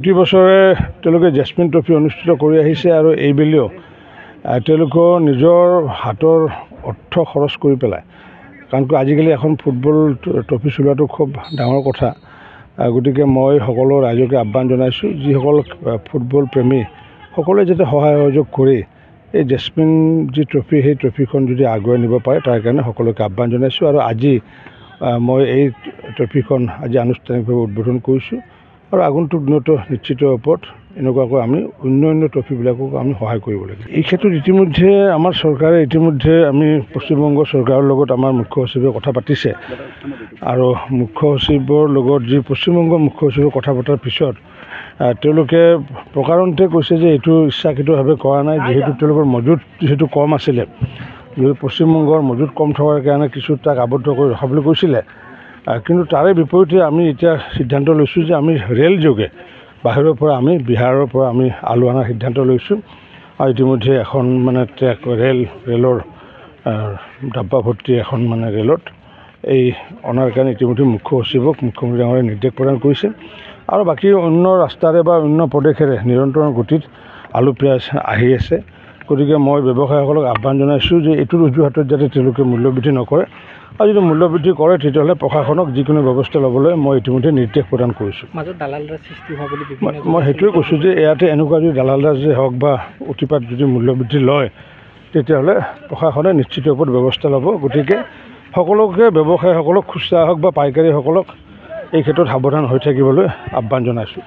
প্ৰতি বছৰে তেওঁলোকে জেছমিন ট্ৰফি অনুষ্ঠিত কৰি আহিছে আৰু এইবেলিও তেওঁলোকৰ নিজৰ হাতৰ অৰ্থ খৰচ কৰি পেলাই, কাৰণ আজিকালি এখন ফুটবল ট্ৰফি চলোৱাটো খুব ডাঙৰ কথা। গতিকে মই সকলো ৰাইজকে আহ্বান জনাইছোঁ, যিসকল ফুটবল প্ৰেমী সকলোৱে যাতে সহায় সহযোগ কৰি এই জেছমিন যি ট্ৰফি, সেই ট্ৰফিখন যদি আগুৱাই নিব পাৰে তাৰ কাৰণে সকলোকে আহ্বান জনাইছোঁ। আৰু আজি মই এই ট্ৰফিখন আজি আনুষ্ঠানিকভাৱে উদ্বোধন কৰিছোঁ আৰু আগন্তুক দিনত নিশ্চিত ওপৰত এনেকুৱাকৈ আমি অন্য ট্ৰফিবিলাকক আমি সহায় কৰিব লাগিব। এই ক্ষেত্ৰত ইতিমধ্যে আমাৰ চৰকাৰে আমি পশ্চিমবংগ চৰকাৰৰ লগত আমাৰ মুখ্য সচিবে কথা পাতিছে আৰু মুখ্য সচিবৰ লগত যি পশ্চিমবংগৰ মুখ্য সচিবৰ কথা পতাৰ পিছত তেওঁলোকে প্ৰকাৰণতে কৈছে যে এইটো ইচ্ছাকৃতভাৱে কৰা নাই, যিহেতু তেওঁলোকৰ মজুত যিহেতু কম আছিলে, যিহেতু পশ্চিমবংগৰ মজুত কম থকাৰ কাৰণে কিছু তাক আবদ্ধ কৰি ৰখাবলৈ কৈছিলে। কিন্তু তাৰে বিপৰীতে আমি এতিয়া সিদ্ধান্ত লৈছোঁ যে আমি ৰেল যোগে বাহিৰৰ পৰা আমি বিহাৰৰ পৰা আমি আলু অনাৰ সিদ্ধান্ত লৈছোঁ। আৰু ইতিমধ্যে এখন ৰেলৰ ডাব্বা ভৰ্তি এখন ৰেলত এই অনাৰ কাৰণে ইতিমধ্যে মুখ্য সচিবক মুখ্যমন্ত্ৰী ডাঙৰীয়াই নিৰ্দেশ প্ৰদান কৰিছে। আৰু বাকী অন্য ৰাস্তাৰে বা অন্য প্ৰদেশেৰে নিৰন্তৰ গতিত আলু পিঁয়াজ আহি আছে। গতিকে মই ব্যৱসায়ীসকলক আহ্বান জনাইছোঁ যে এইটোৰ অজুহাতত যাতে তেওঁলোকে মূল্যবৃদ্ধি নকৰে, আৰু যদি মূল্যবৃদ্ধি কৰে তেতিয়াহ'লে প্ৰশাসনক যিকোনো ব্যৱস্থা ল'বলৈ মই ইতিমধ্যে নিৰ্দেশ প্ৰদান কৰিছোঁ। মই সেইটোৱে কৈছোঁ যে ইয়াতে এনেকুৱা যদি দালালৰাজে হওক বা অতিপাত যদি মূল্যবৃদ্ধি লয় তেতিয়াহ'লে প্ৰশাসনে নিশ্চিত ওপৰত ব্যৱস্থা ল'ব। গতিকে সকলোকে ব্যৱসায়ীসকলক খুচুৰা হওক বা পাইকাৰীসকলক এই ক্ষেত্ৰত সাৱধান হৈ থাকিবলৈ আহ্বান জনাইছোঁ।